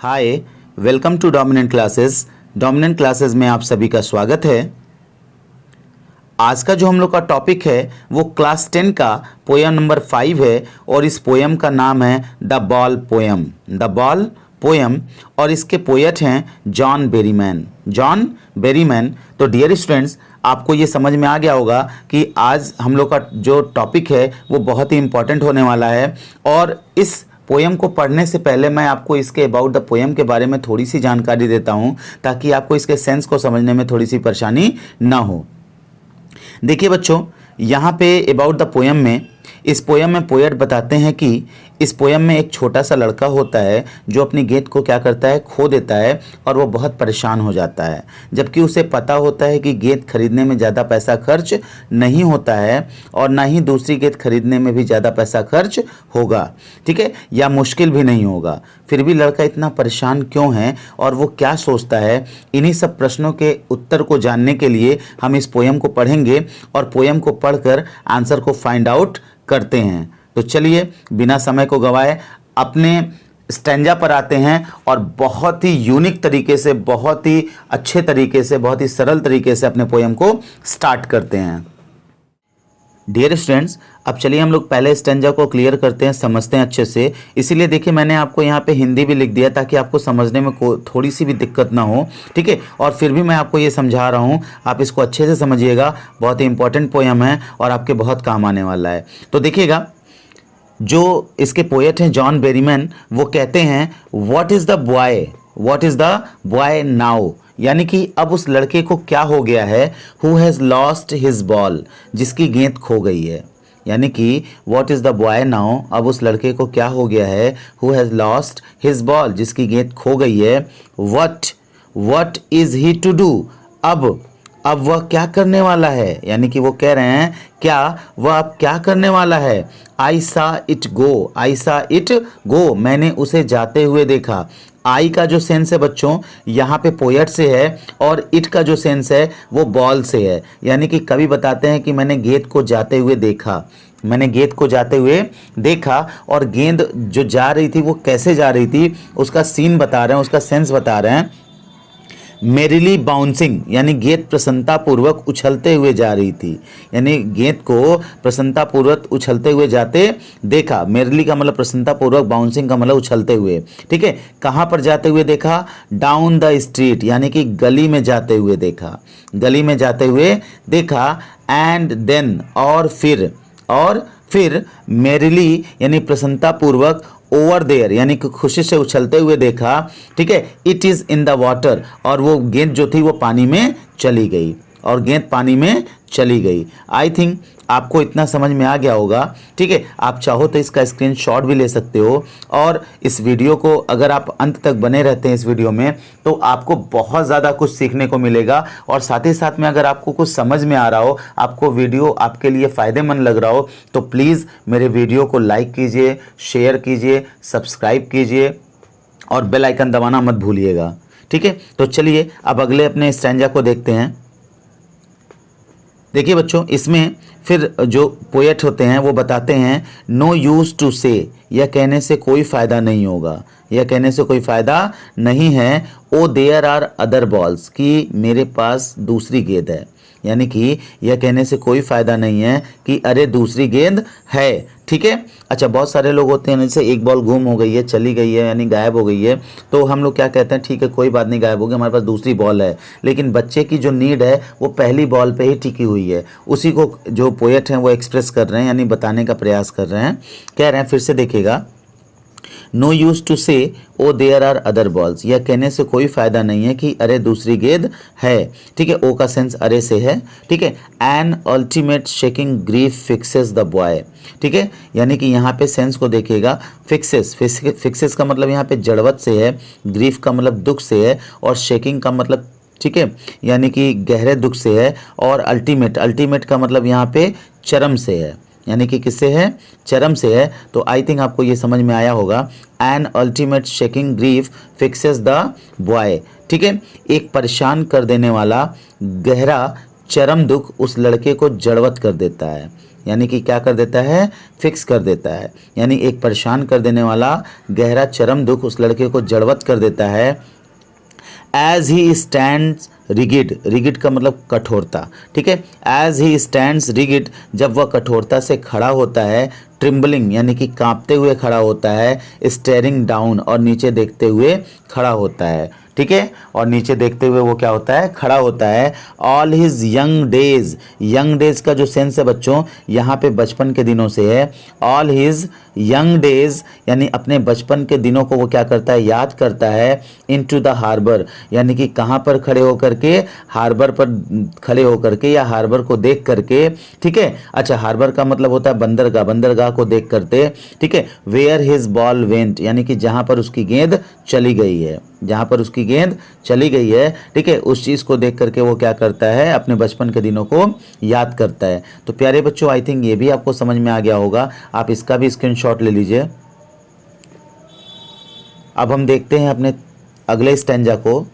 Hi, welcome to dominant classes. Dominant classes में आप सभी का स्वागत है। आज का जो हम लोग का टॉपिक है वो क्लास 10 का पोयम नंबर 5 है और इस पोयम का नाम है the ball poem. The ball poem और इसके पोएट हैं जॉन बेरीमैन। John Berryman. तो डियर स्टूडेंट्स, आपको ये समझ में आ गया होगा कि आज हम लोग का जो टॉपिक है वो बहुत ही इंपॉर्टेंट होने वाला है। और इस पोयम को पढ़ने से पहले मैं आपको इसके अबाउट द पोयम के बारे में थोड़ी सी जानकारी देता हूँ ताकि आपको इसके सेंस को समझने में थोड़ी सी परेशानी ना हो। देखिए बच्चों, यहाँ पे अबाउट द पोयम में इस पोयम में पोएट बताते हैं कि इस पोयम में एक छोटा सा लड़का होता है जो अपनी गेंद को क्या करता है, खो देता है और वो बहुत परेशान हो जाता है। जबकि उसे पता होता है कि गेंद खरीदने में ज़्यादा पैसा खर्च नहीं होता है और ना ही दूसरी गेंद खरीदने में भी ज़्यादा पैसा खर्च होगा, ठीक है, या मुश्किल भी नहीं होगा। फिर भी लड़का इतना परेशान क्यों है और वो क्या सोचता है, इन्हीं सब प्रश्नों के उत्तर को जानने के लिए हम इस पोयम को पढ़ेंगे और पोयम को पढ़कर आंसर को फाइंड आउट करते हैं। तो चलिए बिना समय को गवाए अपने स्टैंजा पर आते हैं और बहुत ही यूनिक तरीके से, बहुत ही अच्छे तरीके से, बहुत ही सरल तरीके से अपने पोयम को स्टार्ट करते हैं। डियर स्टूडेंट्स, अब चलिए हम लोग पहले स्टैंजा को क्लियर करते हैं, समझते हैं अच्छे से। इसीलिए देखिए मैंने आपको यहाँ पे हिंदी भी लिख दिया ताकि आपको समझने में थोड़ी सी भी दिक्कत ना हो, ठीक है। और फिर भी मैं आपको ये समझा रहा हूँ, आप इसको अच्छे से समझिएगा। बहुत ही इंपॉर्टेंट पोयम है और आपके बहुत काम आने वाला है। तो देखिएगा, जो इसके पोएट हैं जॉन बेरीमैन, वो कहते हैं what is the boy, what is the boy now, यानी कि अब उस लड़के को क्या हो गया है, who has lost his ball, जिसकी गेंद खो गई है। यानी कि what is the boy now, अब उस लड़के को क्या हो गया है, who has lost his ball, जिसकी गेंद खो गई है। What is he to do, अब वह क्या करने वाला है, यानी कि वो कह रहे हैं क्या वह अब क्या करने वाला है। आई सा इट गो, आई सा इट गो, मैंने उसे जाते हुए देखा। आई का जो सेंस है बच्चों यहाँ पे पोएट से है और इट का जो सेंस है वो बॉल से है। यानी कि कवि बताते हैं कि मैंने गेंद को जाते हुए देखा, मैंने गेंद को जाते हुए देखा, और गेंद जो जा रही थी वो कैसे जा रही थी उसका सीन बता रहे हैं, उसका सेंस बता रहे हैं। मेरिली बाउंसिंग, यानी गेंद प्रसन्नतापूर्वक उछलते हुए जा रही थी, यानी गेंद को प्रसन्नतापूर्वक उछलते हुए जाते देखा। मेरिली का मतलब प्रसन्नतापूर्वक, बाउंसिंग का मतलब उछलते हुए, ठीक है। कहाँ पर जाते हुए देखा, डाउन द स्ट्रीट, यानी कि गली में जाते हुए देखा, गली में जाते हुए देखा। एंड देन, और फिर मेरिली यानी प्रसन्नतापूर्वक, ओवर देयर यानी कि खुशी से उछलते हुए देखा, ठीक है। It is in the water, और वो गेंद जो थी वो पानी में चली गई, और गेंद पानी में चली गई। आई थिंक आपको इतना समझ में आ गया होगा, ठीक है। आप चाहो तो इसका स्क्रीनशॉट भी ले सकते हो, और इस वीडियो को अगर आप अंत तक बने रहते हैं इस वीडियो में तो आपको बहुत ज़्यादा कुछ सीखने को मिलेगा। और साथ ही साथ में अगर आपको कुछ समझ में आ रहा हो, आपको वीडियो आपके लिए फ़ायदेमंद लग रहा हो, तो प्लीज़ मेरे वीडियो को लाइक कीजिए, शेयर कीजिए, सब्सक्राइब कीजिए और बेल आइकन दबाना मत भूलिएगा, ठीक है। तो चलिए अब अगले अपने स्टैंजा को देखते हैं। देखिए बच्चों, इसमें फिर जो पोएट होते हैं वो बताते हैं नो यूज़ टू से, यह कहने से कोई फ़ायदा नहीं होगा, यह कहने से कोई फ़ायदा नहीं है। Oh there are other balls, कि मेरे पास दूसरी गेंद है, यानी कि यह कहने से कोई फ़ायदा नहीं है कि अरे दूसरी गेंद है, ठीक है। अच्छा, बहुत सारे लोग होते हैं जैसे एक बॉल गुम हो गई है, चली गई है, यानी गायब हो गई है, तो हम लोग क्या कहते हैं, ठीक है कोई बात नहीं, गायब हो गई, हमारे पास दूसरी बॉल है। लेकिन बच्चे की जो नीड है वो पहली बॉल पे ही टिकी हुई है। उसी को जो पोएट हैं वो एक्सप्रेस कर रहे हैं, यानी बताने का प्रयास कर रहे हैं। कह रहे हैं, फिर से देखिएगा, नो यूज़ टू से oh there are other balls, यह कहने से कोई फ़ायदा नहीं है कि अरे दूसरी गेंद है, ठीक है। ओ का सेंस अरे से है, ठीक है। An ultimate shaking grief fixes the boy, ठीक है। यानी कि यहाँ पे सेंस को देखिएगा, फिक्सेस का मतलब यहाँ पे जड़वत से है, ग्रीफ का मतलब दुख से है, और शेकिंग का मतलब, ठीक है, यानी कि गहरे दुख से है, और अल्टीमेट का मतलब यहाँ पे चरम से है, यानी कि किससे है, चरम से है। तो आई थिंक आपको ये समझ में आया होगा। An ultimate shaking grief fixes the boy, ठीक है। एक परेशान कर देने वाला गहरा चरम दुख उस लड़के को जड़वत कर देता है, यानी कि क्या कर देता है, फिक्स कर देता है, यानी एक परेशान कर देने वाला गहरा चरम दुख उस लड़के को जड़वत कर देता है। As he stands rigid, rigid का मतलब कठोरता, ठीक है। एज ही स्टैंड्स रिगिड, जब वह कठोरता से खड़ा होता है, ट्रिम्बलिंग यानी कि कांपते हुए खड़ा होता है, स्टेरिंग डाउन और नीचे देखते हुए खड़ा होता है, ठीक है। और नीचे देखते हुए वो क्या होता है, खड़ा होता है। All his young days, young days का जो सेंस है बच्चों यहाँ पे बचपन के दिनों से है। ऑल हिज यंग डेज यानी अपने बचपन के दिनों को वो क्या करता है, याद करता है। इनटू द हार्बर यानी कि कहाँ पर खड़े होकर के, हार्बर पर खड़े होकर के या हार्बर को देख करके, ठीक है। अच्छा, हार्बर का मतलब होता है बंदरगाह, बंदरगाह को देख करते, ठीक है। वेयर हिज बॉल वेंट यानी कि जहाँ पर उसकी गेंद चली गई है, जहाँ पर उसकी गेंद चली गई है, ठीक है, उस चीज़ को देख करके वो क्या करता है, अपने बचपन के दिनों को याद करता है। तो प्यारे बच्चों, आई थिंक ये भी आपको समझ में आ गया होगा, आप इसका भी स्क्रीनशॉट ले लीजिए। अब हम देखते हैं अपने अगले स्टैंजा को।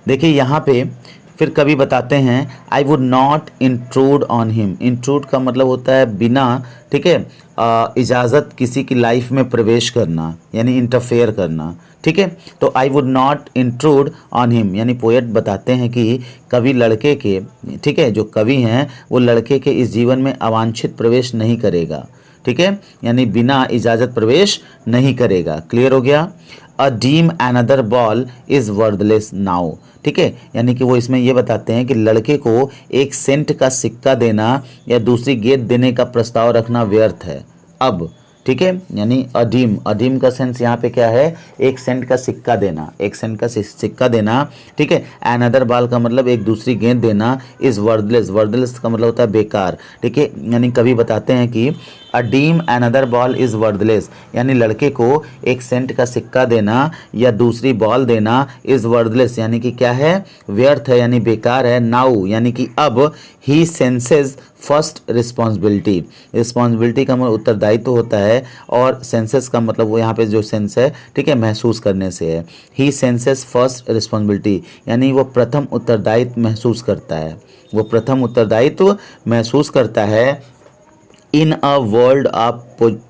देखिए यहाँ पे फिर कवि बताते हैं, I would not intrude on him. Intrude का मतलब होता है बिना, ठीक है, इजाज़त किसी की लाइफ में प्रवेश करना, यानी इंटरफेयर करना, ठीक है। तो I would not intrude on him यानी पोएट बताते हैं कि कवि लड़के के, ठीक है, जो कवि हैं वो लड़के के इस जीवन में अवांछित प्रवेश नहीं करेगा, ठीक है, यानी बिना इजाज़त प्रवेश नहीं करेगा। क्लियर हो गया। A dime another ball is worthless now, ठीक है, यानी कि वो इसमें ये बताते हैं कि लड़के को एक सेंट का सिक्का देना या दूसरी गेंद देने का प्रस्ताव रखना व्यर्थ है अब, ठीक है। यानी अडीम, अडीम का सेंस यहाँ पे क्या है, एक सेंट का सिक्का देना, एक सेंट का सिक्का देना, ठीक है। अनदर बॉल का मतलब एक दूसरी गेंद देना। इज वर्थलेस, वर्थलेस का मतलब होता है बेकार, ठीक है। यानी कवि बताते हैं कि a dime another ball is worthless यानी लड़के को एक सेंट का सिक्का देना या दूसरी बॉल देना इज़ वर्थलेस यानी कि क्या है, व्यर्थ है, यानी बेकार है। नाउ यानी कि अब ही सेंसेस फर्स्ट रिस्पॉन्सिबिलिटी, रिस्पॉन्सिबिलिटी का मतलब उत्तरदायित्व होता है और सेंसेस का मतलब वो यहाँ पे जो सेंस है, ठीक है, महसूस करने से है। ही सेंसेस फर्स्ट रिस्पॉन्सिबिलिटी यानी वो प्रथम उत्तरदायित्व महसूस करता है, वो प्रथम उत्तरदायित्व महसूस करता है। In a world of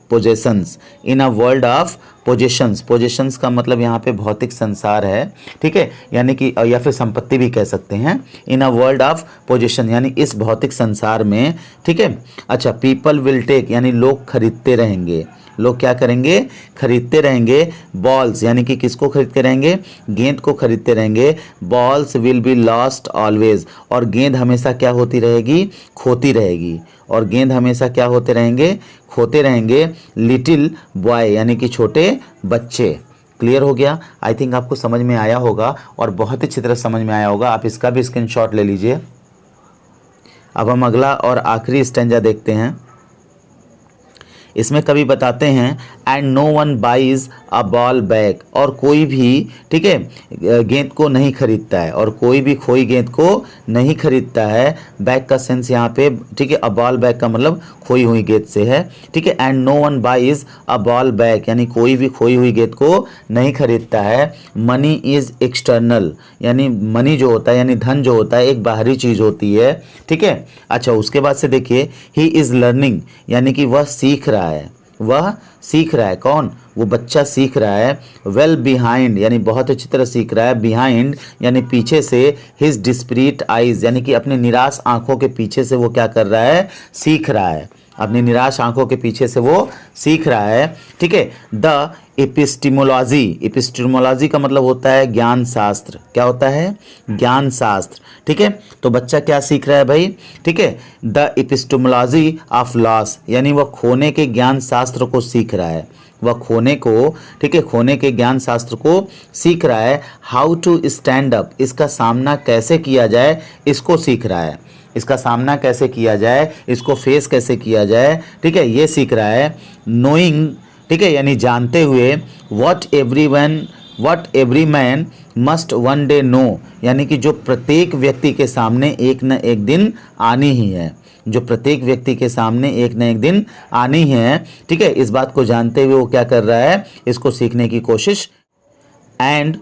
possessions, in a world of possessions, possessions का मतलब यहाँ पे भौतिक संसार है, ठीक है, यानी कि या फिर संपत्ति भी कह सकते हैं। इन अ वर्ल्ड ऑफ पोजेशन यानी इस भौतिक संसार में, ठीक है। अच्छा, पीपल विल टेक यानी लोग खरीदते रहेंगे, लोग क्या करेंगे, खरीदते रहेंगे। बॉल्स यानी कि किसको खरीदते रहेंगे, गेंद को खरीदते रहेंगे। Balls will be lost always और गेंद हमेशा क्या होती रहेगी, खोती रहेगी, और गेंद हमेशा क्या होते रहेंगे, खोते रहेंगे। लिटिल बॉय यानी कि छोटे बच्चे। क्लियर हो गया। आई थिंक आपको समझ में आया होगा और बहुत ही अच्छी तरह समझ में आया होगा, आप इसका भी स्क्रीनशॉट ले लीजिए। अब हम अगला और आखिरी स्टैंजा देखते हैं। इसमें कवि बताते हैं and no one buys a ball back और कोई भी, ठीक है, गेंद को नहीं खरीदता है, और कोई भी खोई गेंद को नहीं खरीदता है। बैक का सेंस यहाँ पे, ठीक है, अ बॉल बैक का मतलब खोई हुई गेंद से है, ठीक है। And no one buys a ball back यानी कोई भी खोई हुई गेंद को नहीं खरीदता है। मनी इज एक्सटर्नल यानी मनी जो होता है यानी धन जो होता है एक बाहरी चीज़ होती है, ठीक है। अच्छा, उसके बाद से देखिए ही इज़ लर्निंग यानी कि वह सीख रहा है, वह सीख रहा है। कौन, वो बच्चा सीख रहा है। वेल बिहाइंड यानी बहुत अच्छी तरह सीख रहा है। बिहाइंड यानी पीछे से। हिज डिस्प्रीट आइज यानी कि अपने निराश आंखों के पीछे से वो क्या कर रहा है, सीख रहा है, अपनी निराश आंखों के पीछे से वो सीख रहा है, ठीक है। द एपिस्टिमोलॉजी, एपिस्टिमोलॉजी का मतलब होता है ज्ञान शास्त्र। क्या होता है, ज्ञान शास्त्र, ठीक है। तो बच्चा क्या सीख रहा है भाई, ठीक है, द एपिस्टिमोलॉजी ऑफ लॉस यानी वह खोने के ज्ञान शास्त्र को सीख रहा है, वह खोने को, ठीक है, खोने के ज्ञान शास्त्र को सीख रहा है। हाउ टू स्टैंड अप इसका सामना कैसे किया जाए इसको सीख रहा है, इसका सामना कैसे किया जाए, इसको फेस कैसे किया जाए, ठीक है, ये सीख रहा है। नोइंग, ठीक है, यानी जानते हुए। What every man must one day know यानी कि जो प्रत्येक व्यक्ति के सामने एक न एक दिन आनी ही है, जो प्रत्येक व्यक्ति के सामने एक न एक दिन आनी है, ठीक है। इस बात को जानते हुए वो क्या कर रहा है, इसको सीखने की कोशिश। And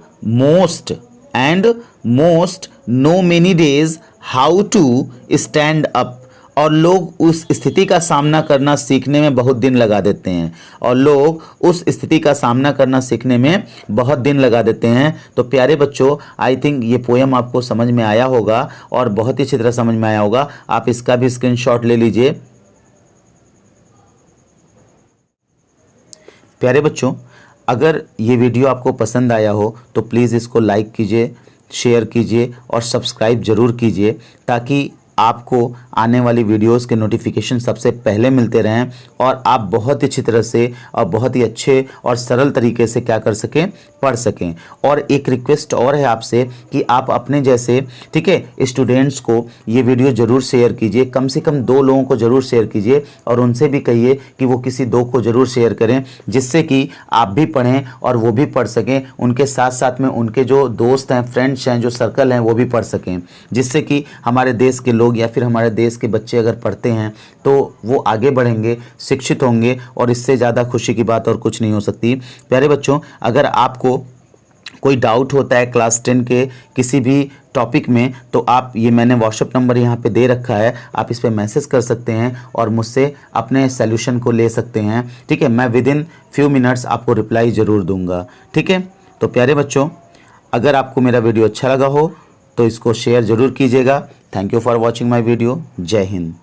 most know many days how to stand up. और लोग उस स्थिति का सामना करना सीखने में बहुत दिन लगा देते हैं, और लोग उस स्थिति का सामना करना सीखने में बहुत दिन लगा देते हैं। तो प्यारे बच्चों, आई थिंक ये पोयम आपको समझ में आया होगा और बहुत ही अच्छी तरह समझ में आया होगा। आप इसका भी स्क्रीनशॉट ले लीजिए। प्यारे बच्चों, अगर ये वीडियो आपको पसंद आया हो तो प्लीज़ इसको लाइक कीजिए, शेयर कीजिए और सब्सक्राइब ज़रूर कीजिए, ताकि आपको आने वाली वीडियोस के नोटिफिकेशन सबसे पहले मिलते रहें और आप बहुत ही अच्छी तरह से और बहुत ही अच्छे और सरल तरीके से क्या कर सकें, पढ़ सकें। और एक रिक्वेस्ट और है आपसे कि आप अपने जैसे, ठीक है, स्टूडेंट्स को ये वीडियो ज़रूर शेयर कीजिए, कम से कम 2 लोगों को ज़रूर शेयर कीजिए और उनसे भी कहिए कि वो किसी 2 को ज़रूर शेयर करें, जिससे कि आप भी पढ़ें और वो भी पढ़ सकें। उनके साथ साथ में उनके जो दोस्त हैं, फ्रेंड्स हैं, जो सर्कल हैं, वो भी पढ़ सकें, जिससे कि हमारे देश के लोग या फिर हमारे देश के बच्चे अगर पढ़ते हैं तो वो आगे बढ़ेंगे, शिक्षित होंगे, और इससे ज़्यादा खुशी की बात और कुछ नहीं हो सकती। प्यारे बच्चों, अगर आपको कोई डाउट होता है क्लास 10 के किसी भी टॉपिक में, तो आप ये मैंने व्हाट्सएप नंबर यहाँ पे दे रखा है, आप इस पे मैसेज कर सकते हैं और मुझसे अपने सॉल्यूशन को ले सकते हैं। ठीक है, मैं विद इन फ्यू मिनट्स आपको रिप्लाई ज़रूर दूंगा। ठीक है, तो प्यारे बच्चों, अगर आपको मेरा वीडियो अच्छा लगा हो तो इसको शेयर ज़रूर कीजिएगा। Thank you for watching my video. जय हिंद।